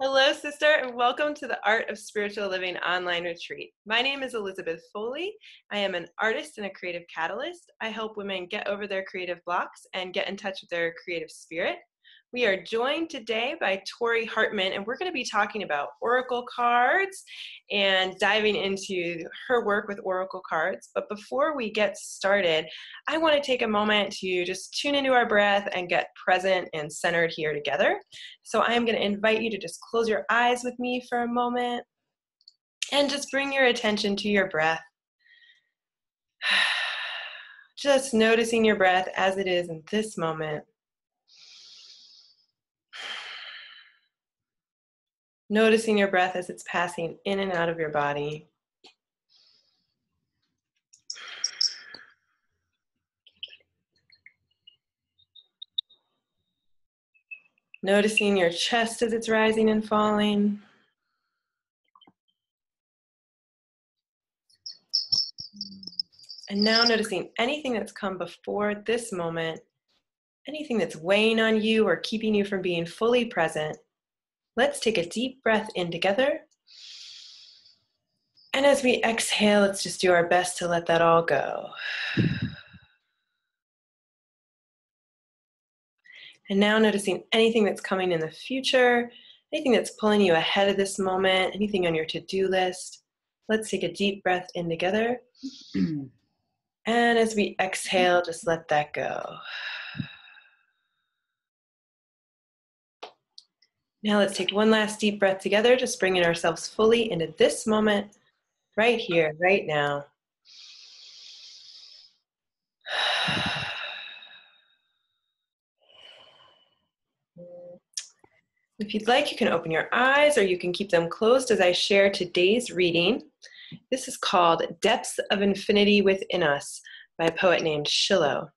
Hello, sister, and welcome to the Art of Spiritual Living online retreat. My name is Elizabeth Foley. I am an artist and a creative catalyst. I help women get over their creative blocks and get in touch with their creative spirit. We are joined today by Tori Hartman, and we're going to be talking about oracle cards and diving into her work with oracle cards. But before we get started, I want to take a moment to just tune into our breath and get present and centered here together. So I'm going to invite you to just close your eyes with me for a moment and just bring your attention to your breath. Just noticing your breath as it is in this moment. Noticing your breath as it's passing in and out of your body. Noticing your chest as it's rising and falling. And now noticing anything that's come before this moment, anything that's weighing on you or keeping you from being fully present. Let's take a deep breath in together. And as we exhale, let's just do our best to let that all go. And now noticing anything that's coming in the future, anything that's pulling you ahead of this moment, anything on your to-do list. Let's take a deep breath in together. And as we exhale, just let that go. Now let's take one last deep breath together, just bringing ourselves fully into this moment, right here, right now. If you'd like, you can open your eyes or you can keep them closed as I share today's reading. This is called Depths of Infinity Within Us by a poet named Shiloh.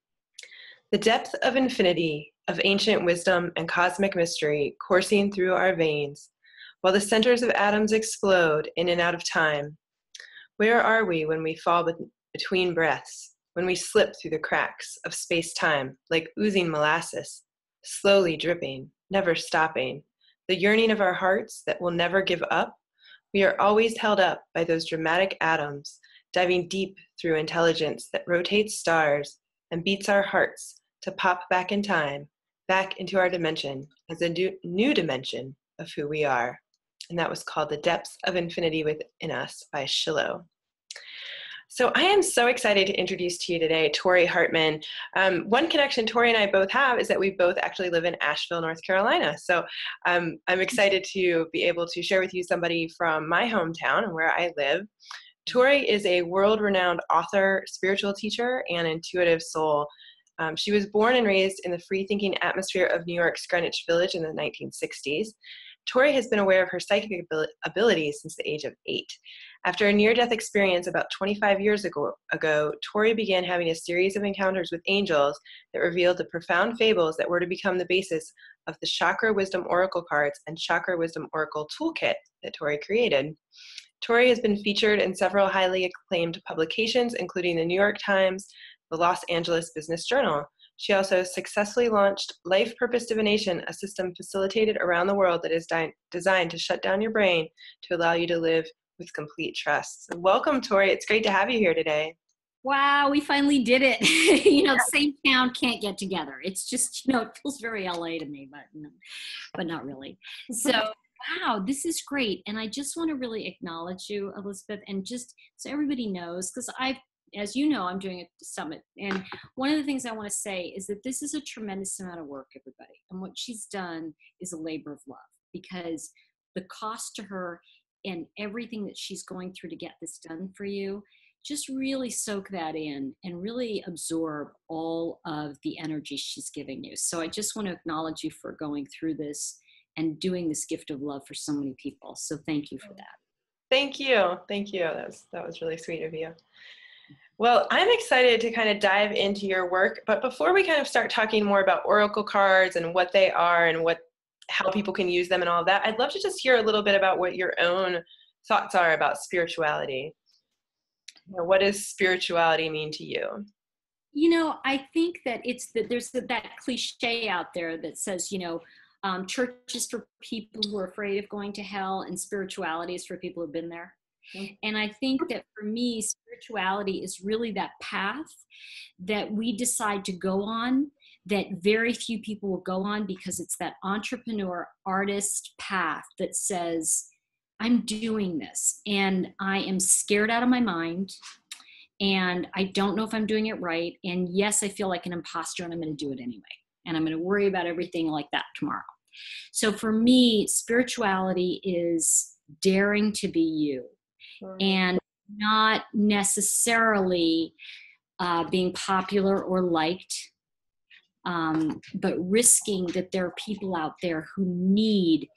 The depth of infinity, of ancient wisdom and cosmic mystery coursing through our veins, while the centers of atoms explode in and out of time. Where are we when we fall between breaths, when we slip through the cracks of space-time like oozing molasses, slowly dripping, never stopping, the yearning of our hearts that will never give up? We are always held up by those dramatic atoms, diving deep through intelligence that rotates stars and beats our hearts to pop back in time, back into our dimension as a new dimension of who we are. And that was called The Depths of Infinity Within Us by Shiloh. So I am so excited to introduce to you today Tori Hartman. One connection Tori and I both have is that we both actually live in Asheville, North Carolina. So I'm excited to be able to share with you somebody from my hometown and where I live. Tori is a world-renowned author, spiritual teacher, and intuitive soul. She was born and raised in the free-thinking atmosphere of New York's Greenwich Village in the 1960s. Tori has been aware of her psychic abilities since the age of 8. After a near-death experience about 25 years ago, Tori began having a series of encounters with angels that revealed the profound fables that were to become the basis of the Chakra Wisdom Oracle cards and Chakra Wisdom Oracle Toolkit that Tori created. Tori has been featured in several highly acclaimed publications, including the New York Times, the Los Angeles Business Journal. She also successfully launched Life Purpose Divination, a system facilitated around the world that is designed to shut down your brain to allow you to live with complete trust. So welcome, Tori. It's great to have you here today. Wow, we finally did it. The same town can't get together. It's just, it feels very LA to me, but not really. So, wow, this is great. And I just want to really acknowledge you, Elizabeth, and just so everybody knows, because as you know, I'm doing a summit. And one of the things I want to say is that this is a tremendous amount of work, everybody. And what she's done is a labor of love, because the cost to her and everything that she's going through to get this done for you, just really soak that in and really absorb all of the energy she's giving you. So I just want to acknowledge you for going through this and doing this gift of love for so many people. So thank you for that. Thank you. Thank you. That was really sweet of you. Well, I'm excited to kind of dive into your work, but before we kind of start talking more about oracle cards and what they are and how people can use them and all of that, I'd love to just hear a little bit about what your own thoughts are about spirituality. What does spirituality mean to you? I think that there's that cliche out there that says, Church is for people who are afraid of going to hell, and spirituality is for people who've been there. And I think that for me, spirituality is really that path that we decide to go on, that very few people will go on, because it's that entrepreneur artist path that says, I'm doing this and I am scared out of my mind and I don't know if I'm doing it right. And yes, I feel like an imposter and I'm going to do it anyway. And I'm going to worry about everything like that tomorrow. So for me, spirituality is daring to be you, and not necessarily being popular or liked, but risking that there are people out there who need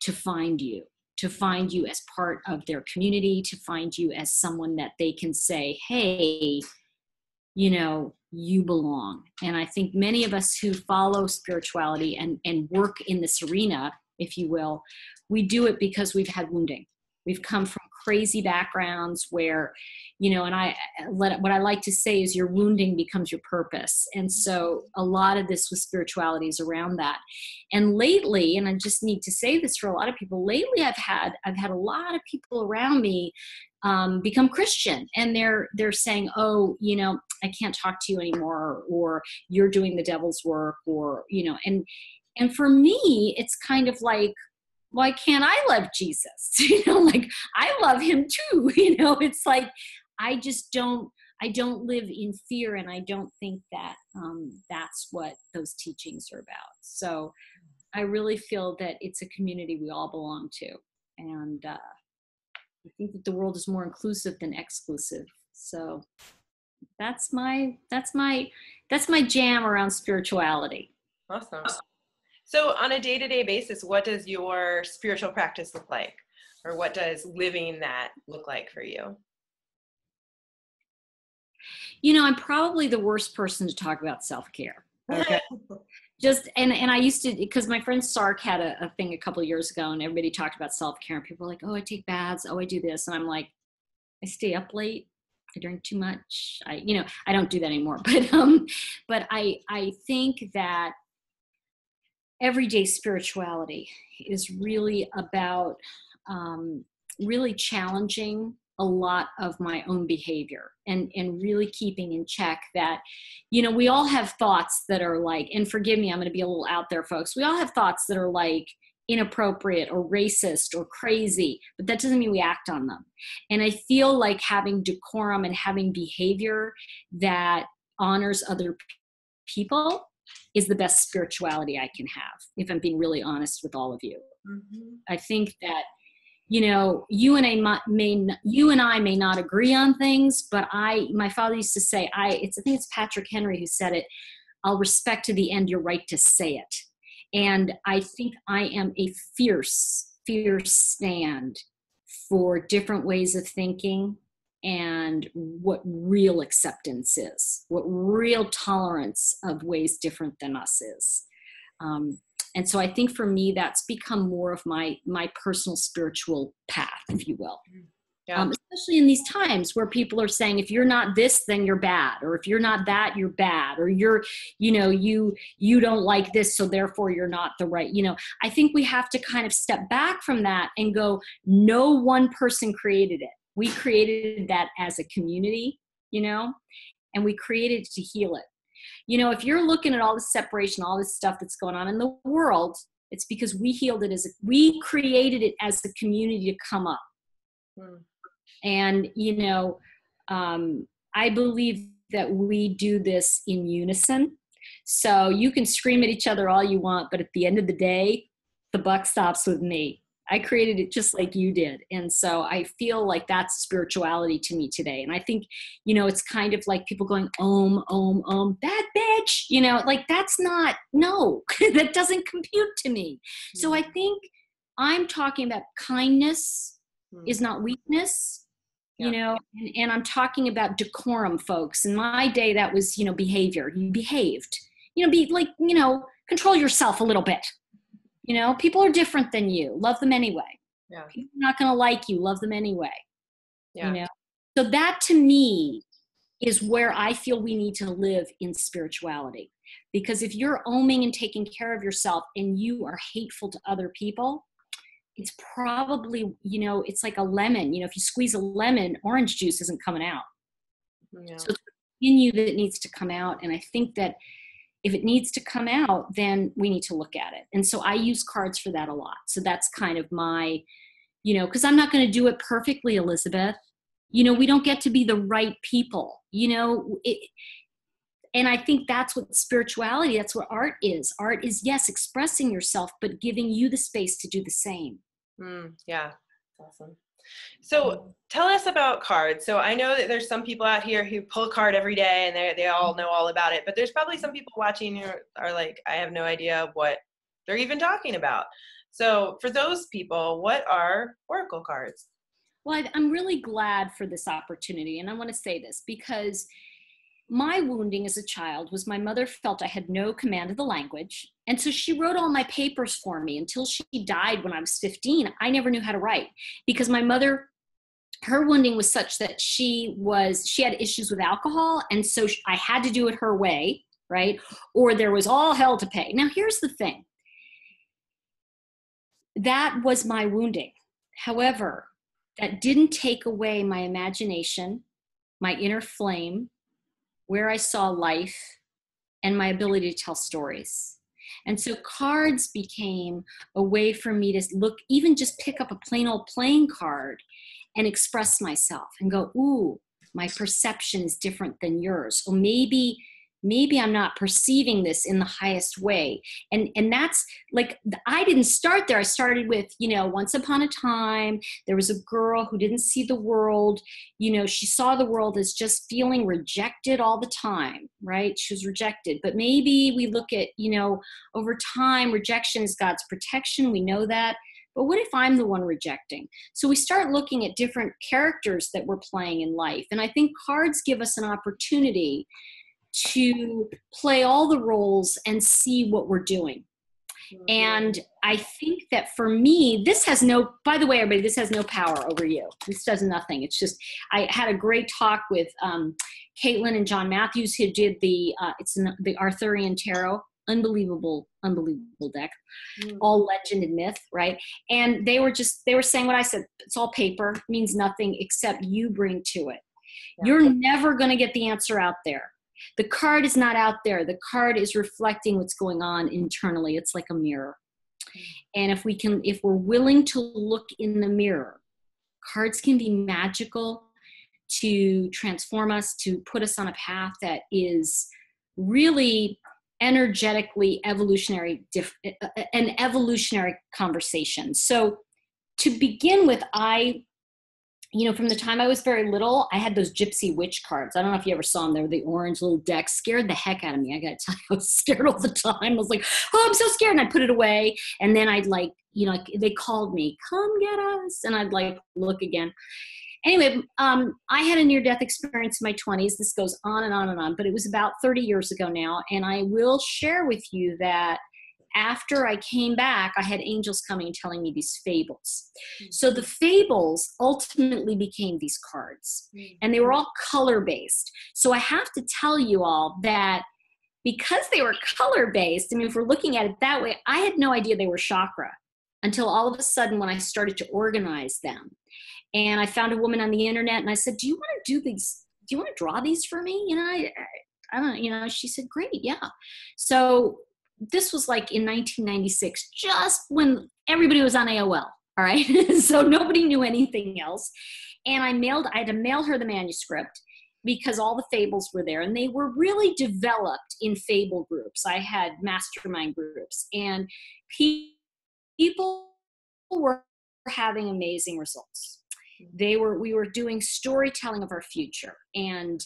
to find you as part of their community, to find you as someone that they can say, hey, you know, you belong. And I think many of us who follow spirituality and work in this arena, if you will, we do it because we've had wounding. We've come from crazy backgrounds where, you know, and what I like to say is your wounding becomes your purpose. And so a lot of this with spirituality is around that. And lately, and I just need to say this for a lot of people, lately I've had a lot of people around me become Christian, and they're saying, oh, you know, I can't talk to you anymore, or you're doing the devil's work, or, you know, and for me, it's kind of like, why can't I love Jesus? You know, like I love him too. You know, it's like, I don't live in fear. And I don't think that that's what those teachings are about. So I really feel that it's a community we all belong to. And I think that the world is more inclusive than exclusive. So that's my jam around spirituality. Awesome. So on a day-to-day basis, what does your spiritual practice look like? Or what does living that look like for you? You know, I'm probably the worst person to talk about self-care. Okay. And I used to, because my friend Sark had a thing a couple of years ago, and everybody talked about self-care, and people were like, oh, I take baths. Oh, I do this. And I'm like, I stay up late. I drink too much. I don't do that anymore. But I think that everyday spirituality is really about really challenging a lot of my own behavior, and really keeping in check that, you know, we all have thoughts that are like, and forgive me, I'm going to be a little out there, folks. We all have thoughts that are like inappropriate or racist or crazy, but that doesn't mean we act on them. And I feel like having decorum and having behavior that honors other people is the best spirituality I can have, if I'm being really honest with all of you. Mm-hmm. I think that, you know, you and I may not agree on things, but my father used to say, I think it's Patrick Henry who said it, I'll respect to the end your right to say it. And I think I am a fierce stand for different ways of thinking, and what real acceptance is, what real tolerance of ways different than us is. And so I think for me, that's become more of my personal spiritual path, if you will. Yeah. Especially in these times where people are saying, if you're not this, then you're bad. Or if you're not that, you're bad. Or you don't like this, so therefore you're not the right. You know, I think we have to kind of step back from that and go, no one person created it. We created that as a community, you know, and we created it to heal it. You know, if you're looking at all this separation, all this stuff that's going on in the world, it's because we we created it as a community to come up. And, you know, I believe that we do this in unison. So you can scream at each other all you want, but at the end of the day, the buck stops with me. I created it just like you did. And so I feel like that's spirituality to me today. And I think, you know, it's kind of like people going, bad bitch, you know, like that's not, no, that doesn't compute to me. So I think I'm talking about kindness is not weakness, you know, and I'm talking about decorum, folks. In my day, that was, you know, behavior. You behaved, you know, be like, you know, control yourself a little bit. You know, people are different than you. Love them anyway. Yeah. People are not going to like you. Love them anyway. Yeah. You know, so that to me is where I feel we need to live in spirituality. Because if you're oming and taking care of yourself and you are hateful to other people, it's probably, it's like a lemon. If you squeeze a lemon, orange juice isn't coming out. Yeah. So it's in you that needs to come out. And I think that if it needs to come out, then we need to look at it. And so I use cards for that a lot. So that's kind of my, because I'm not going to do it perfectly, Elizabeth. We don't get to be the right people, and I think that's what spirituality, that's what art is. Art is, yes, expressing yourself, but giving you the space to do the same. Yeah, awesome. So tell us about cards. So I know that there's some people out here who pull a card every day and they all know all about it, but there's probably some people watching who are like, I have no idea what they're even talking about. So for those people, what are oracle cards? Well, I'm really glad for this opportunity. And I want to say this because my wounding as a child was my mother felt I had no command of the language. And so she wrote all my papers for me until she died when I was 15. I never knew how to write because my mother, her wounding was such that she had issues with alcohol. And so I had to do it her way, right? Or there was all hell to pay. Now, here's the thing. That was my wounding. However, that didn't take away my imagination, my inner flame, where I saw life, and my ability to tell stories. And so cards became a way for me to look, even just pick up a plain old playing card and express myself and go, ooh, my perception is different than yours. Or maybe I'm not perceiving this in the highest way. And that's like, I didn't start there. I started with, once upon a time, there was a girl who didn't see the world. She saw the world as just feeling rejected all the time, right? She was rejected. But maybe we look at, over time, rejection is God's protection. We know that. But what if I'm the one rejecting? So we start looking at different characters that we're playing in life. And I think cards give us an opportunity to play all the roles and see what we're doing. And I think that for me, by the way, everybody, this has no power over you. This does nothing. It's just, I had a great talk with Caitlin and John Matthews, who did the Arthurian Tarot. Unbelievable deck, all legend and myth, right? And they were saying what I said. It's all paper, means nothing except you bring to it. Yeah. You're never going to get the answer out there. The card is not out there. The card is reflecting what's going on internally. It's like a mirror. And if we're willing to look in the mirror, cards can be magical to transform us, to put us on a path that is really energetically evolutionary, an evolutionary conversation. So to begin with, from the time I was very little, I had those gypsy witch cards. I don't know if you ever saw them. They were the orange little decks. Scared the heck out of me. I got to tell you, I was scared all the time. I was like, oh, I'm so scared. And I'd put it away. And then I'd they called me, come get us. And I'd look again. Anyway, I had a near-death experience in my 20s. This goes on and on and on, but it was about 30 years ago now. And I will share with you that after I came back, I had angels coming and telling me these fables. So the fables ultimately became these cards, and they were all color-based. So I have to tell you all that because they were color-based, if we're looking at it that way, I had no idea they were chakra until all of a sudden when I started to organize them. And I found a woman on the internet, and I said, do you want to do these? Do you want to draw these for me? I don't, she said, great, yeah. So this was like in 1996, just when everybody was on AOL, all right? So nobody knew anything else. And I had to mail her the manuscript because all the fables were there. And they were really developed in fable groups. I had mastermind groups. And people were having amazing results. We were doing storytelling of our future. And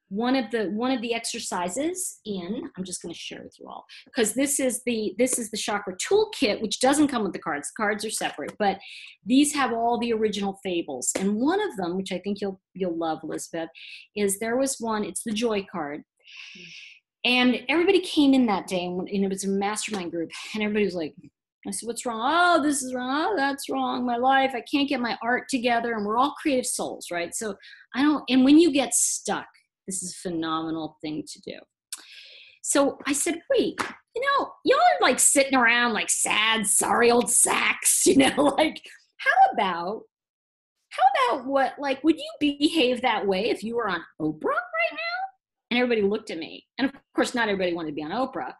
one of the exercises I'm just going to share with you all, because this is the chakra toolkit, which doesn't come with the cards. The cards are separate, but these have all the original fables. And one of them, which I think you'll love, Elizabeth, is there was one, it's the joy card. And everybody came in that day, and it was a mastermind group, and everybody was like, I said, what's wrong? Oh, this is wrong. Oh, that's wrong. My life, I can't get my art together. And we're all creative souls, right? So and when you get stuck, this is a phenomenal thing to do. So I said, wait, y'all are like sitting around like sad, sorry old sacks, like how about what, like, would you behave that way if you were on Oprah right now? And everybody looked at me. And of course, not everybody wanted to be on Oprah,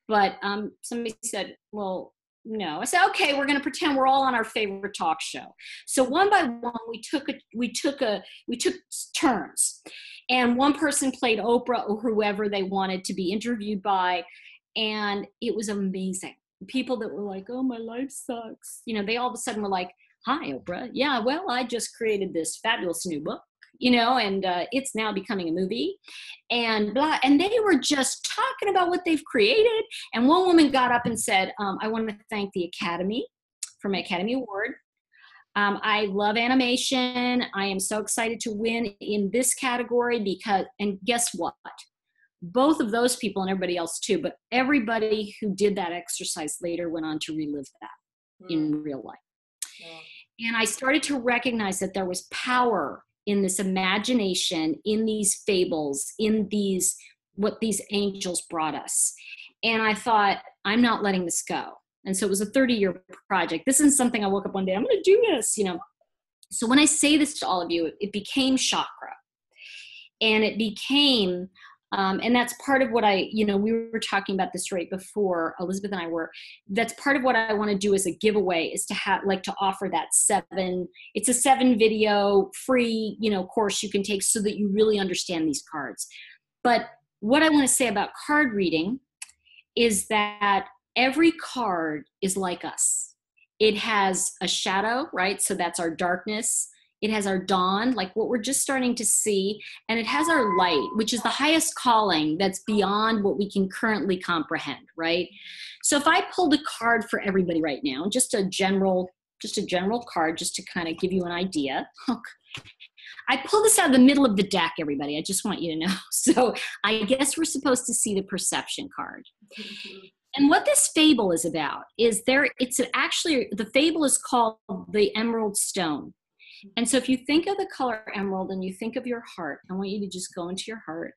but somebody said, well, no. I said, okay, we're going to pretend we're all on our favorite talk show. So one by one, we took turns, and one person played Oprah or whoever they wanted to be interviewed by. And it was amazing. People that were like, oh, my life sucks. They all of a sudden were like, hi, Oprah. Yeah, well, I just created this fabulous new book, and it's now becoming a movie, and blah. And they were just talking about what they've created. And one woman got up and said, I want to thank the Academy for my Academy Award. I love animation. I am so excited to win in this category and guess what? Both of those people, and everybody else too, but everybody who did that exercise later went on to relive that in real life. Yeah. And I started to recognize that there was power in this imagination, in these fables, in what these angels brought us. And I thought, I'm not letting this go. And so it was a 30-year project. This isn't something I woke up one day, I'm going to do this, So when I say this to all of you, it became chakra. And it became, and that's part of what we were talking about this right before Elizabeth and I were, that's part of what I want to do as a giveaway is to offer that it's a 7 video free, course you can take so that you really understand these cards. But what I want to say about card reading is that every card is like us. It has a shadow, right? So that's our darkness. It has our dawn, like what we're just starting to see. And it has our light, which is the highest calling that's beyond what we can currently comprehend, right? So if I pulled a card for everybody right now, just a general card, just to kind of give you an idea. I pulled this out of the middle of the deck, everybody. I just want you to know. So I guess we're supposed to see the perception card. And what this fable is about is the fable is called the Emerald Stone. And so if you think of the color emerald and you think of your heart, I want you to just go into your heart.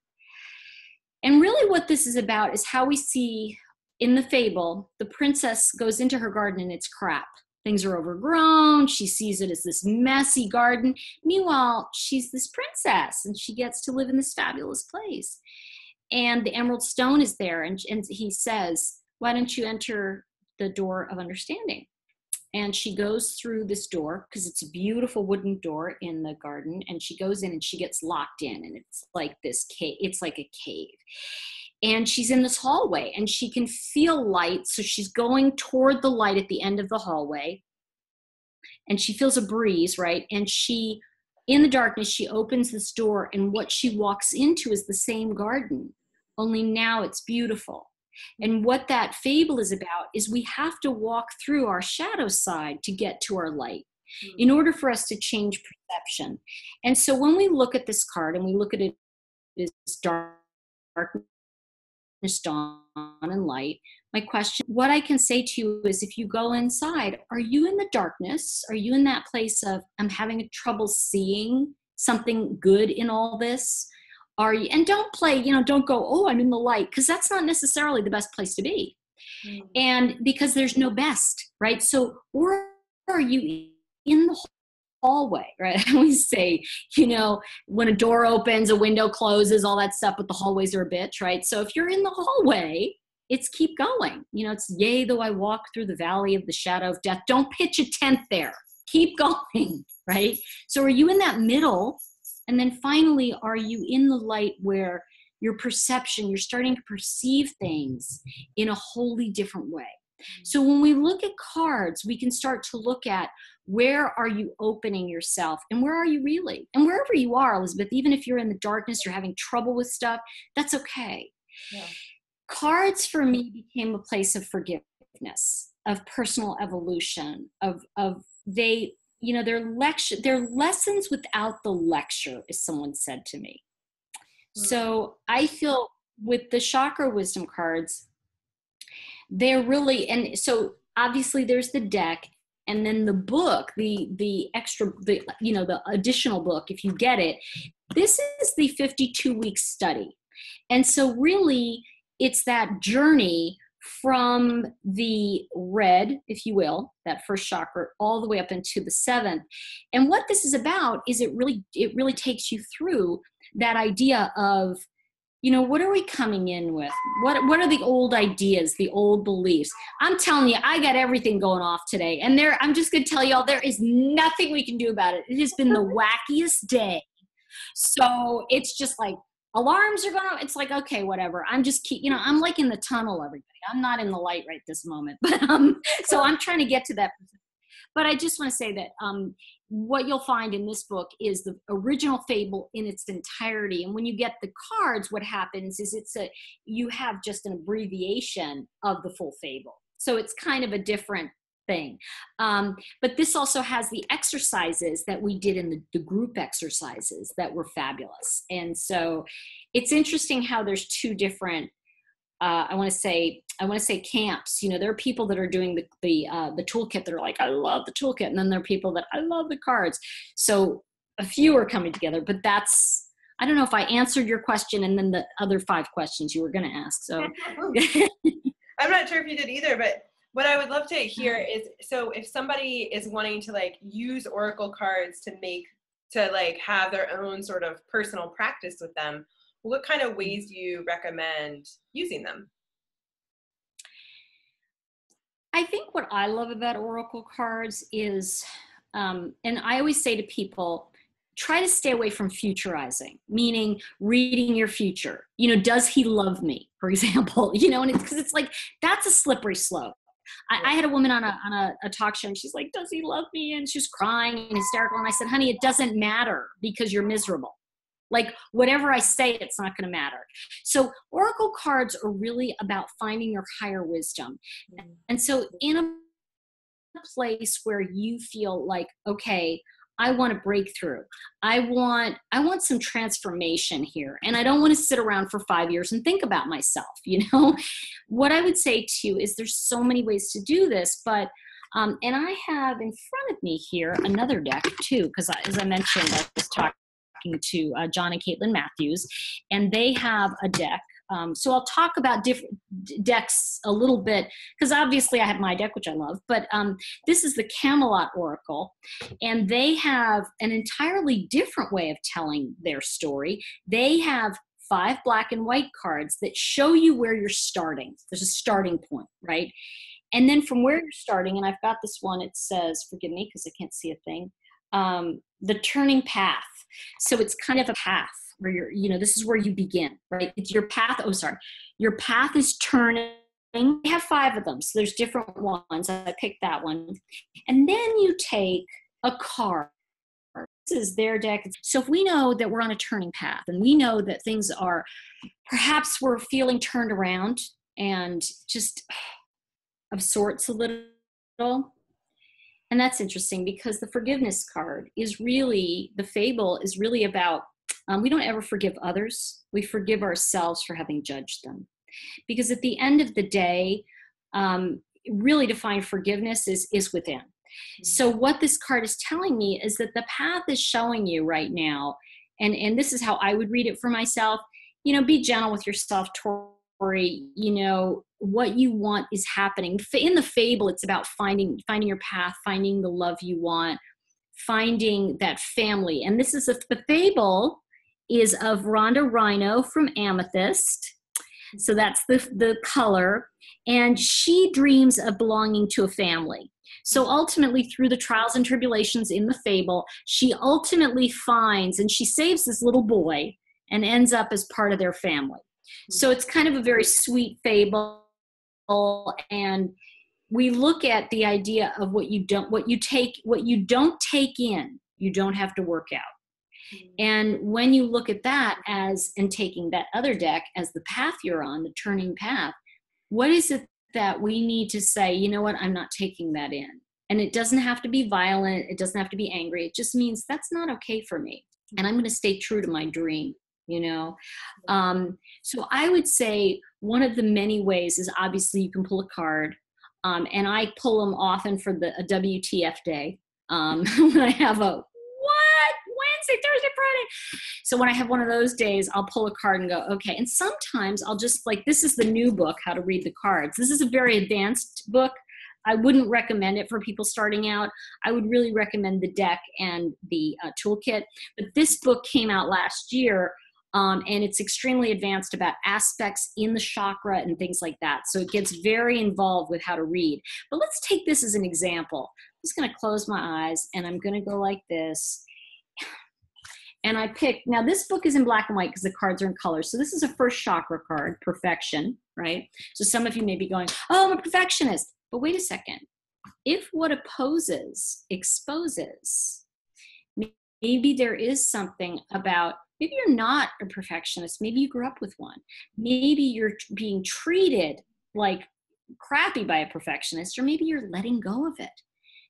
And really what this is about is how we see in the fable, the princess goes into her garden and it's crap. Things are overgrown. She sees it as this messy garden. Meanwhile, she's this princess and she gets to live in this fabulous place. And the emerald stone is there. And he says, why don't you enter the door of understanding? And she goes through this door because it's a beautiful wooden door in the garden. And she goes in and she gets locked in. And it's like this cave. It's like a cave. And she's in this hallway and she can feel light. So she's going toward the light at the end of the hallway. And she feels a breeze, right? And in the darkness, she opens this door. And what she walks into is the same garden, only now it's beautiful. And what that fable is about is we have to walk through our shadow side to get to our light in order for us to change perception. And so when we look at this card and we look at it as darkness, dawn, and light, my question, what I can say to you is if you go inside, are you in the darkness? Are you in that place of, I'm having trouble seeing something good in all this? And don't play, don't go, oh, I'm in the light, because that's not necessarily the best place to be. Mm-hmm. And because there's no best, right? So, or are you in the hallway, right? I always say, when a door opens, a window closes, all that stuff, but the hallways are a bitch, right? So if you're in the hallway, it's keep going. It's yea, though I walk through the valley of the shadow of death. Don't pitch a tent there. Keep going, right? So are you in that middle? And then finally, are you in the light where your perception, you're starting to perceive things in a wholly different way? So when we look at cards, we can start to look at where are you opening yourself and where are you really? And wherever you are, Elizabeth, even if you're in the darkness, you're having trouble with stuff, that's okay. Yeah. Cards for me became a place of forgiveness, of personal evolution, they're lessons without the lecture, as someone said to me. So I feel with the chakra wisdom cards, they're really, and so obviously there's the deck and then the book, the additional book, if you get it, this is the 52-week study. And so really it's that journey from the red, if you will, that first chakra, all the way up into the seventh. And what this is about is it really takes you through that idea of, what are we coming in with? What are the old ideas, the old beliefs? I'm telling you, I got everything going off today. And I'm just going to tell y'all, there is nothing we can do about it. It has been the wackiest day. So it's just like, alarms are going to, it's like, okay, whatever. I'm just I'm like in the tunnel, everybody. I'm not in the light right this moment. But so I'm trying to get to that. But I just want to say that what you'll find in this book is the original fable in its entirety. And when you get the cards, what happens is you have just an abbreviation of the full fable. So it's kind of a different thing. But this also has the exercises that we did in the group exercises that were fabulous. And so it's interesting how there's two different, I want to say camps. There are people that are doing the toolkit that are like, I love the toolkit. And then there are people that I love the cards. So a few are coming together, but I don't know if I answered your question and then the other 5 questions you were going to ask. So I'm not sure if you did either, but what I would love to hear is, so if somebody is wanting to use oracle cards to have their own sort of personal practice with them, what kind of ways do you recommend using them? I think what I love about oracle cards is, and I always say to people, try to stay away from futurizing, meaning reading your future. Does he love me, for example? And because it's like, that's a slippery slope. I had a woman on a talk show, and she's like, does he love me? And she was crying and hysterical. And I said, honey, it doesn't matter because you're miserable. Like, whatever I say, it's not going to matter. So oracle cards are really about finding your higher wisdom. And so in a place where you feel like, okay, I want a breakthrough. I want some transformation here. And I don't want to sit around for 5 years and think about myself, What I would say to you is there's so many ways to do this, but and I have in front of me here another deck too, because as I mentioned, I was talking to John and Caitlin Matthews, and they have a deck. So I'll talk about different decks a little bit, because obviously I have my deck, which I love, but this is the Camelot Oracle, and they have an entirely different way of telling their story. They have 5 black and white cards that show you where you're starting. There's a starting point, right? And then from where you're starting, and I've got this one, it says, forgive me because I can't see a thing, the turning path. So it's kind of a path where this is where you begin, right? It's your path. Oh, sorry. Your path is turning. I have 5 of them. So there's different ones. I picked that one. And then you take a card. This is their deck. So if we know that we're on a turning path and we know that things are, perhaps we're feeling turned around and just of sorts a little. And that's interesting because the forgiveness card is really, the fable is really about, we don't ever forgive others. We forgive ourselves for having judged them. Because at the end of the day, really to find forgiveness is within. So what this card is telling me is that the path is showing you right now, and this is how I would read it for myself, be gentle with yourself, Tori, what you want is happening. In the fable, it's about finding your path, finding the love you want, finding that family. And this is the fable is of Rhonda Rhino from Amethyst. So that's the color. And she dreams of belonging to a family. So ultimately, through the trials and tribulations in the fable, she ultimately finds, and she saves this little boy and ends up as part of their family. So it's kind of a very sweet fable. And we look at the idea of what you don't take in, you don't have to work out. And when you look at that and taking that other deck as the path you're on, the turning path, what is it that we need to say, you know what, I'm not taking that in? And it doesn't have to be violent. It doesn't have to be angry. It just means that's not okay for me. And I'm going to stay true to my dream, So I would say one of the many ways is obviously you can pull a card. And I pull them often for a WTF day. When I have when's Wednesday, Thursday, Friday. So when I have one of those days, I'll pull a card and go, okay. And sometimes I'll just like, this is the new book, How to Read the Cards. This is a very advanced book. I wouldn't recommend it for people starting out. I would really recommend the deck and the toolkit. But this book came out last year, and it's extremely advanced about aspects in the chakra and things like that. So it gets very involved with how to read. But let's take this as an example. I'm just going to close my eyes, and I'm going to go like this. And I pick, now this book is in black and white because the cards are in color. So this is a first chakra card, perfection, right? So some of you may be going, oh, I'm a perfectionist. But wait a second. If what opposes exposes, maybe there is something about, maybe you're not a perfectionist. Maybe you grew up with one. Maybe you're being treated like crappy by a perfectionist, or maybe you're letting go of it.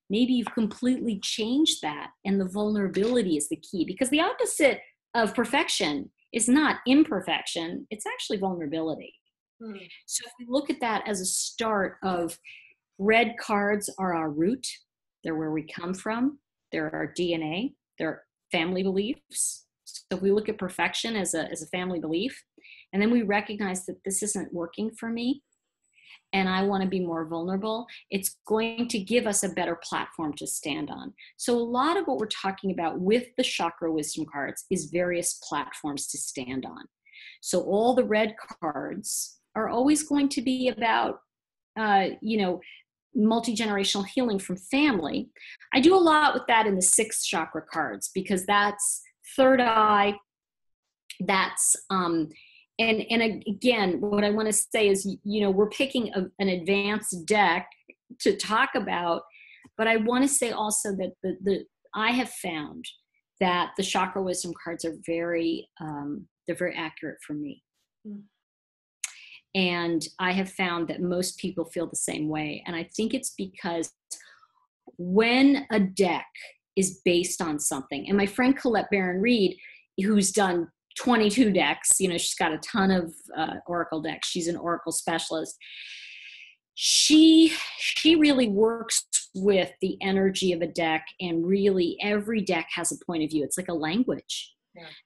Maybe you've completely changed that, and the vulnerability is the key, because the opposite of perfection is not imperfection. It's actually vulnerability. So if we look at that as a start of, red cards are our root. They're where we come from. They're our DNA. They're family beliefs. So if we look at perfection as a family belief, and then we recognize that this isn't working for me, and I want to be more vulnerable, it's going to give us a better platform to stand on. So a lot of what we're talking about with the chakra wisdom cards is various platforms to stand on. So all the red cards are always going to be about, multi-generational healing from family. I do a lot with that in the 6th chakra cards, because that's third eye. That's, and again, what I want to say is, we're picking an advanced deck to talk about, but I want to say also that I have found that the chakra wisdom cards are very, they're very accurate for me. And I have found that most people feel the same way. And I think it's because when a deck is based on something, and my friend Colette Barron-Reed, who's done 22 decks, she's got a ton of Oracle decks. She's an Oracle specialist. She really works with the energy of a deck, and really every deck has a point of view. It's like a language.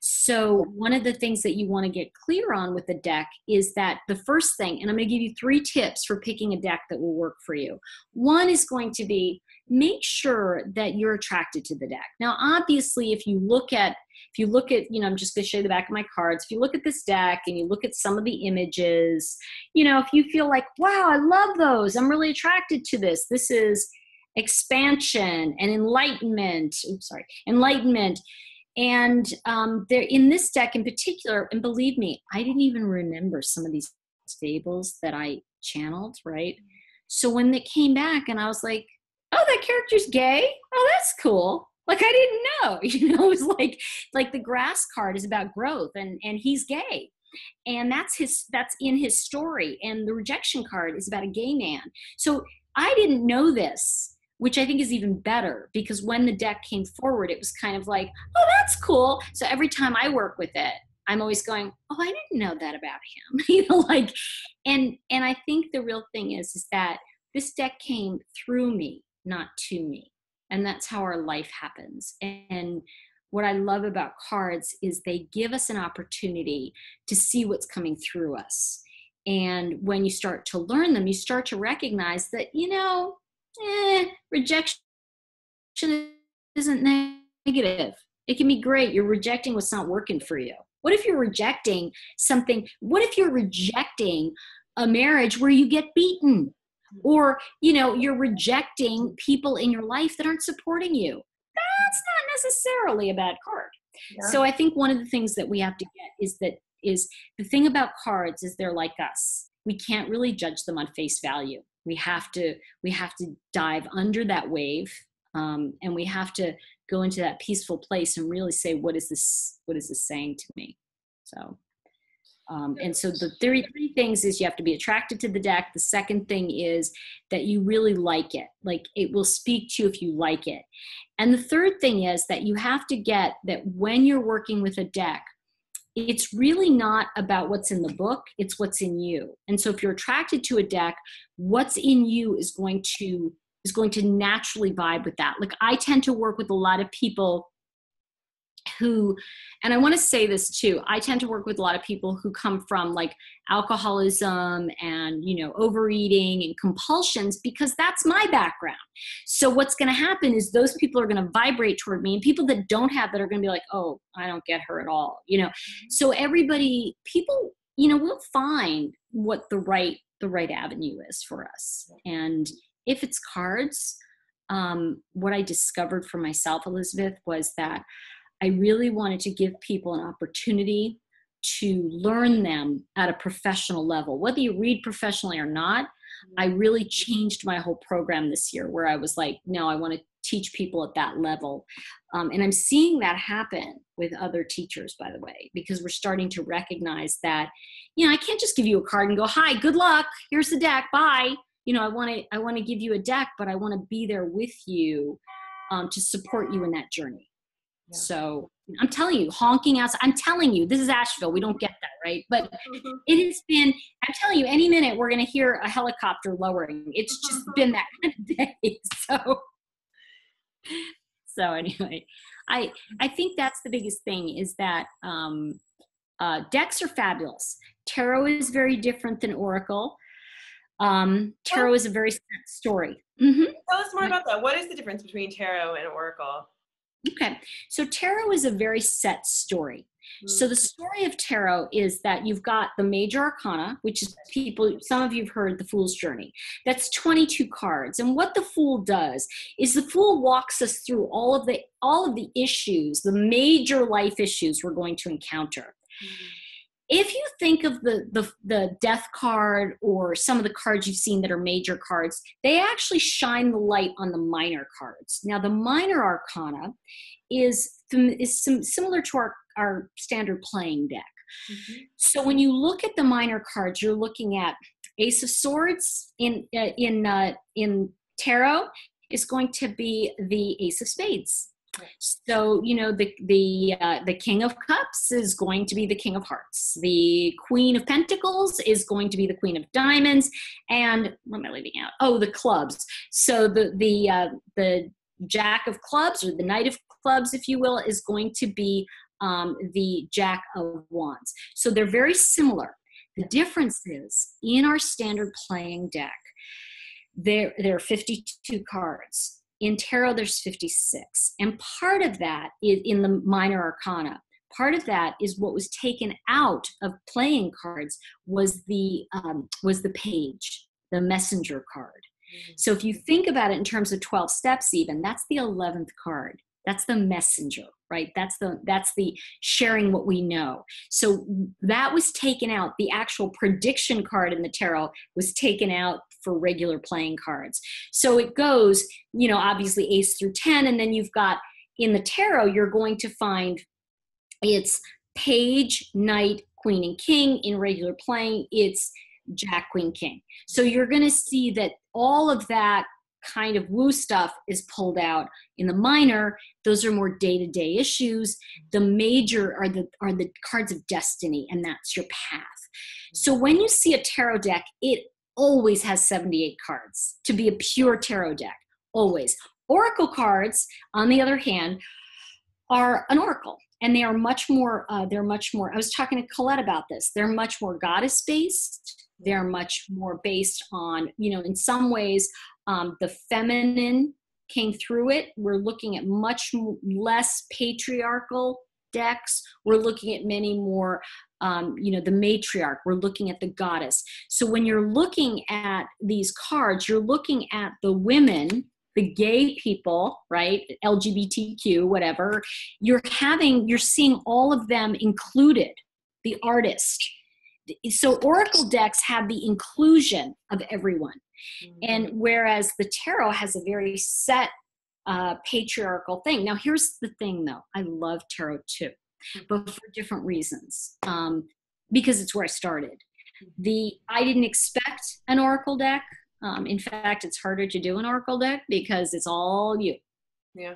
So one of the things that you want to get clear on with the deck is that the first thing, and I'm going to give you 3 tips for picking a deck that will work for you. One is going to be, make sure that you're attracted to the deck. Now, obviously, if you look at, I'm just going to show you the back of my cards. If you look at this deck and you look at some of the images, if you feel like, wow, I love those, I'm really attracted to this. This is expansion and enlightenment. Enlightenment. And there, in this deck in particular, and believe me, I didn't even remember some of these fables that I channeled, right? So when they came back and I was like, oh, that character's gay? Oh, that's cool. Like, I didn't know, it was like the grass card is about growth, and he's gay. And that's in his story. And the rejection card is about a gay man. So I didn't know this, which I think is even better, because when the deck came forward, it was kind of like, oh, that's cool. So every time I work with it, I'm always going, oh, I didn't know that about him. And I think the real thing is that this deck came through me, not to me. And that's how our life happens. And what I love about cards is they give us an opportunity to see what's coming through us. And when you start to learn them, you start to recognize that, rejection isn't negative. It can be great. You're rejecting what's not working for you. What if you're rejecting something? What if you're rejecting a marriage where you get beaten? Or, you're rejecting people in your life that aren't supporting you? That's not necessarily a bad card. Yeah. So I think one of the things that we have to get is the thing about cards is they're like us. We can't really judge them on face value. We have to dive under that wave, and we have to go into that peaceful place and really say, what is this saying to me? So, and so the three things is you have to be attracted to the deck. The second thing is that you really like it. Like, it will speak to you if you like it. And the third thing is that you have to get that when you're working with a deck, it's really not about what's in the book, it's what's in you. And so if you're attracted to a deck, what's in you is going to naturally vibe with that. Like, I tend to work with a lot of people who, and I want to say this too, I tend to work with a lot of people who come from like alcoholism and, overeating and compulsions, because that's my background. So what's going to happen is those people are going to vibrate toward me, and people that don't have that are going to be like, oh, I don't get her at all. So people, will find what the right avenue is for us. And if it's cards, what I discovered for myself, Elizabeth, was that I really wanted to give people an opportunity to learn them at a professional level. Whether you read professionally or not, I really changed my whole program this year, where I was like, no, I want to teach people at that level. And I'm seeing that happen with other teachers, by the way, because we're starting to recognize that, I can't just give you a card and go, hi, good luck, here's the deck, bye. I want to give you a deck, but I want to be there with you to support you in that journey. Yeah. So I'm telling you, honking outside, I'm telling you, this is Asheville. We don't get that, right? But it has been, I'm telling you, any minute we're going to hear a helicopter lowering. It's just been that kind of day. So anyway, I think that's the biggest thing, is that decks are fabulous. Tarot is very different than Oracle. Tarot is a very set story. Mm-hmm. Tell us more about that. What is the difference between tarot and Oracle? Okay, so tarot is a very set story. Mm-hmm. So the story of tarot is that you've got the major arcana, which is some of you have heard the Fool's Journey. That's 22 cards. And what the Fool does is the Fool walks us through all of the issues, the major life issues we're going to encounter. Mm-hmm. If you think of the death card or some of the cards you've seen that are major cards, they actually shine the light on the minor cards. Now, the minor arcana is similar to our standard playing deck. Mm-hmm. So when you look at the minor cards, you're looking at Ace of Swords in tarot is going to be the Ace of Spades. So, the King of Cups is going to be the King of Hearts. The Queen of Pentacles is going to be the Queen of Diamonds. And what am I leaving out? Oh, the clubs. So the Jack of Clubs, or the Knight of Clubs, if you will, is going to be the Jack of Wands. So they're very similar. The difference is, in our standard playing deck, there are 52 cards. In tarot, there's 56. And part of that is in the minor arcana. Part of that is what was taken out of playing cards was the page, the messenger card. Mm-hmm. So if you think about it in terms of 12 steps even, that's the 11th card. That's the messenger, right? That's the sharing what we know. So that was taken out. The actual prediction card in the tarot was taken out for regular playing cards. So it goes, obviously Ace through 10, and then you've got, in the tarot, you're going to find it's Page, Knight, Queen, and King. In regular playing, it's Jack, Queen, King. So you're going to see that all of that kind of woo stuff is pulled out. In the minor, those are more day-to-day issues. The major are the cards of destiny, and that's your path. So when you see a tarot deck, it always has 78 cards to be a pure tarot deck, always. Oracle cards, on the other hand, are an oracle, and they are much more, I was talking to Colette about this, they're much more goddess-based. They're much more based on, in some ways, the feminine came through it. We're looking at much less patriarchal decks. We're looking at many more, the matriarch. We're looking at the goddess. So when you're looking at these cards, you're looking at the women, the gay people, right? LGBTQ, whatever. You're seeing all of them included, the artist. So oracle decks have the inclusion of everyone. Mm-hmm. And whereas the tarot has a very set patriarchal thing. Now, here's the thing, though. I love tarot, too, but for different reasons, because it's where I started. I didn't expect an oracle deck. In fact, it's harder to do an oracle deck because it's all you. Yeah.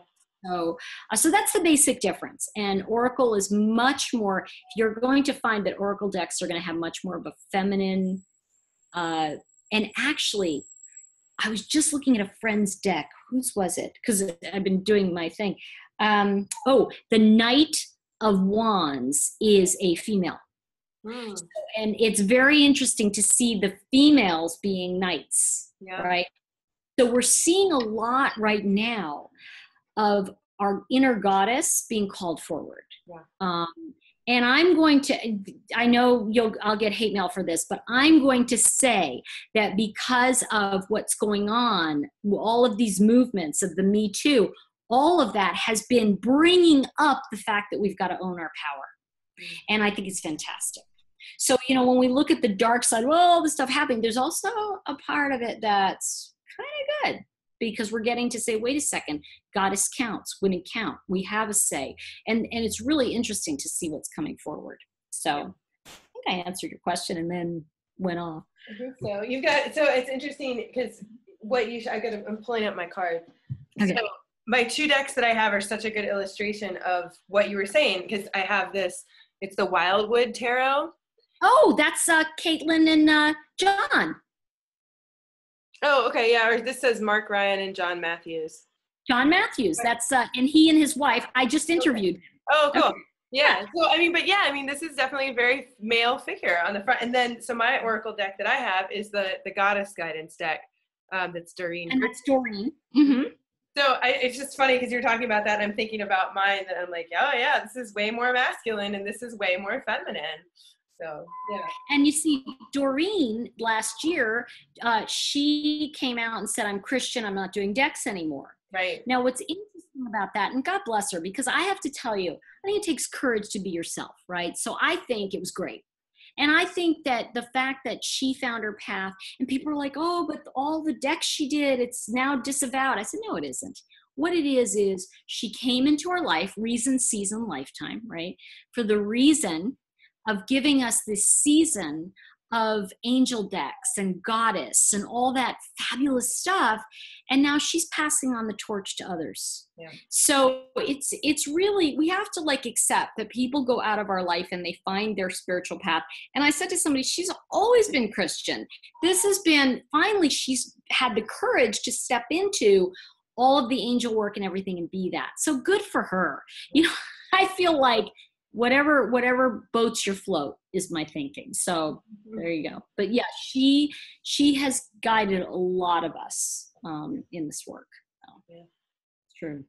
So that's the basic difference. And oracle is much more, you're going to find that oracle decks are going to have much more of a feminine, and actually, I was just looking at a friend's deck. Whose was it? Because I've been doing my thing. The Knight of Wands is a female. Mm. And it's very interesting to see the females being knights, Yeah. right? So we're seeing a lot right now of our inner goddess being called forward. Yeah. And I'm going to, I know I'll get hate mail for this, but I'm going to say that because of what's going on, all of these movements of the Me Too, all of that has been bringing up the fact that we've got to own our power. And I think it's fantastic. So, when we look at the dark side, well, all this stuff happening, there's also a part of it that's kind of good, because we're getting to say, wait a second, goddess counts, women count, we have a say. And it's really interesting to see what's coming forward. So I think I answered your question and then went off. I think so. So it's interesting because I'm pulling up my card. Okay. So my 2 decks that I have are such a good illustration of what you were saying, because I have this, it's the Wildwood Tarot. Oh, that's Caitlin and John. Oh, okay, yeah. Or this says Mark Ryan and John Matthews. John Matthews. That's and he and his wife. I just interviewed. Okay. Oh, cool. Okay. Yeah. So this is definitely a very male figure on the front. And then so my oracle deck that I have is the Goddess Guidance deck. That's Doreen. And that's Doreen. Mm-hmm. So it's just funny because you're talking about that, and I'm thinking about mine, and I'm like, oh yeah, this is way more masculine, and this is way more feminine. So, yeah. And you see, Doreen last year, she came out and said, I'm Christian, I'm not doing decks anymore. Right. Now, what's interesting about that, and God bless her, because I have to tell you, I think it takes courage to be yourself, right? So I think it was great. And I think that the fact that she found her path, and people are like, oh, but all the decks she did, it's now disavowed. I said, no, it isn't. What it is she came into our life, reason, season, lifetime, right? For the reason of giving us this season of angel decks and goddess and all that fabulous stuff. And now she's passing on the torch to others. Yeah. So it's really, we have to accept that people go out of our life and they find their spiritual path. And I said to somebody, she's always been Christian. This has been, finally, she's had the courage to step into all of the angel work and everything and be that. So good for her. I feel like whatever boats your float is my thinking. So there you go. But yeah, she has guided a lot of us in this work. So, yeah, it's true.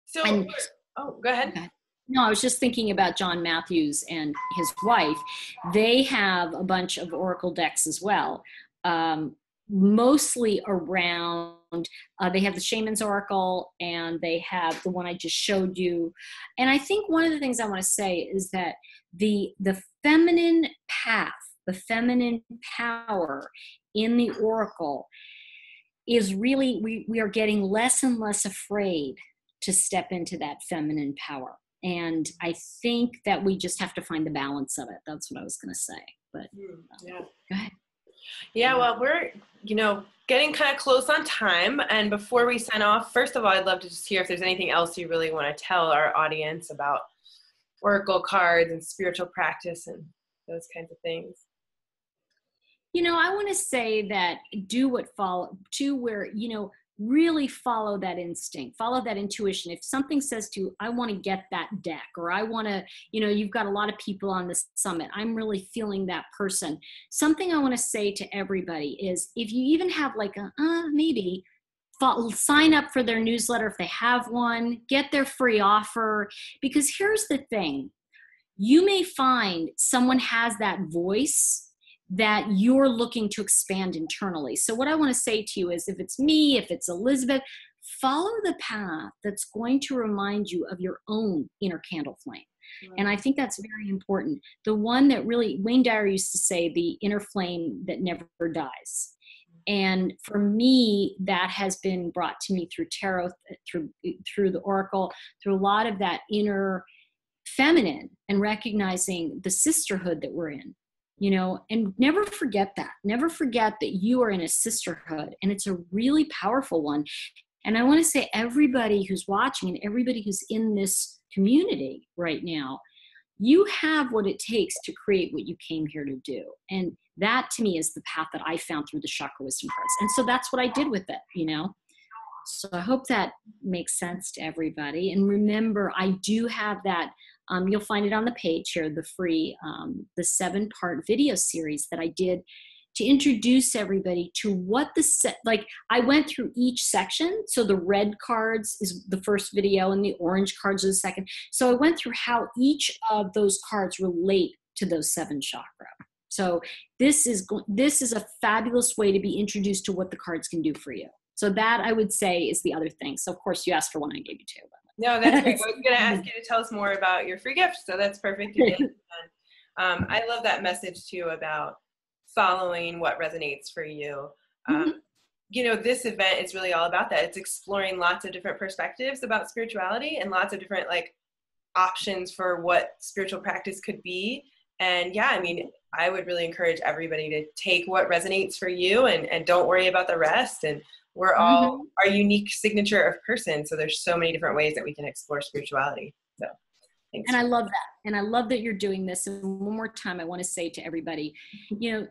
So, go ahead. Okay. No, I was just thinking about John Matthews and his wife. They have a bunch of oracle decks as well. Mostly around, they have the Shaman's Oracle, and they have the one I just showed you. And I think one of the things I want to say is that the feminine path, the feminine power in the oracle is really, we are getting less and less afraid to step into that feminine power. And I think that we just have to find the balance of it. That's what I was going to say. But yeah. Go ahead. Yeah, well, we're, getting kind of close on time. And before we sign off, first of all, I'd love to just hear if there's anything else you really want to tell our audience about oracle cards and spiritual practice and those kinds of things. I want to say that really follow that instinct, follow that intuition. If something says to you, I want to get that deck, or I want to, you've got a lot of people on this summit, I'm really feeling that person. Something I want to say to everybody is, if you even have maybe, sign up for their newsletter if they have one, get their free offer, because here's the thing. You may find someone has that voice that you're looking to expand internally. So what I want to say to you is, if it's me, if it's Elizabeth, follow the path that's going to remind you of your own inner candle flame. Right. And I think that's very important. The one that really, Wayne Dyer used to say, the inner flame that never dies. And for me, that has been brought to me through tarot, through the oracle, through a lot of that inner feminine, and recognizing the sisterhood that we're in. And never forget that. Never forget that you are in a sisterhood, and it's a really powerful one. And I want to say, everybody who's watching and everybody who's in this community right now, you have what it takes to create what you came here to do. And that, to me, is the path that I found through the chakra wisdom cards. And so that's what I did with it, So I hope that makes sense to everybody. And remember, I do have that, you'll find it on the page here, the free, the 7-part video series that I did to introduce everybody to what like I went through each section. So the red cards is the first video and the orange cards are the second. So I went through how each of those cards relate to those 7 chakra. So this is a fabulous way to be introduced to what the cards can do for you. So that, I would say, is the other thing. So of course you asked for one, I gave you 2. No, that's great. I was going to ask you to tell us more about your free gift. So that's perfect. You did. I love that message too about following what resonates for you. You know, this event is really all about that. It's exploring lots of different perspectives about spirituality and lots of different like options for what spiritual practice could be. And yeah, I mean, I would really encourage everybody to take what resonates for you and don't worry about the rest. And we're all our unique signature of person. So there's so many different ways that we can explore spirituality. So thanks. And I love that. And I love that you're doing this. And one more time, I want to say to everybody, you know,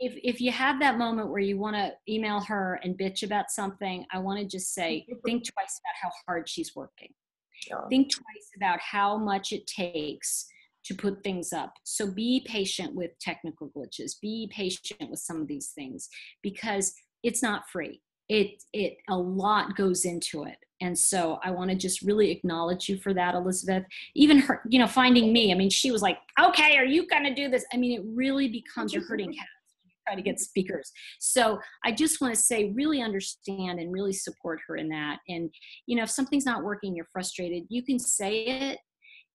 if you have that moment where you want to email her and bitch about something, I want to just say, think twice about how hard she's working. Yeah. Think twice about how much it takes to put things up. So be patient with technical glitches. Be patient with some of these things because it's not free. A lot goes into it. And so I want to just really acknowledge you for that, Elizabeth. Even her, you know, finding me, I mean, she was like, okay, are you going to do this? I mean, it really becomes your herding cats when you try to get speakers. So I just want to say, really understand and really support her in that. And, you know, if something's not working, you're frustrated, you can say it,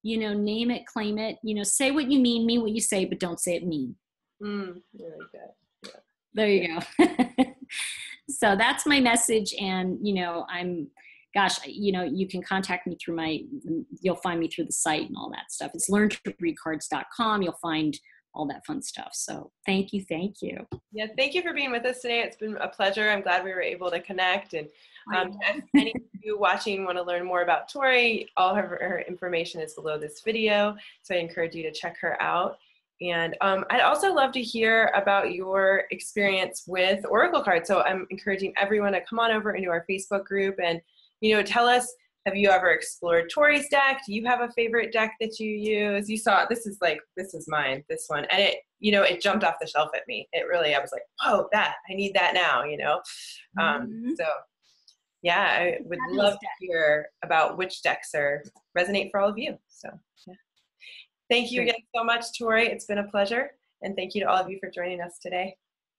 you know, name it, claim it, you know, say what you mean what you say, but don't say it mean. Really good. Yeah. There you go. So that's my message. And, you know, you know, you can contact me through you'll find me through the site and all that stuff. It's learntoreadcards.com. You'll find all that fun stuff. So thank you. Thank you. Yeah. Thank you for being with us today. It's been a pleasure. I'm glad we were able to connect. And if any of you watching want to learn more about Tori, all of her information is below this video. So I encourage you to check her out. And I'd also love to hear about your experience with Oracle cards. So I'm encouraging everyone to come on over into our Facebook group and, you know, tell us, have you ever explored Tori's deck? Do you have a favorite deck that you use? You saw, this is mine, this one. And it, you know, it jumped off the shelf at me. It really, I was like, whoa, I need that now, you know? So yeah, I would love to hear about which decks resonate for all of you. So yeah. Thank you again so much, Tori. It's been a pleasure. And thank you to all of you for joining us today.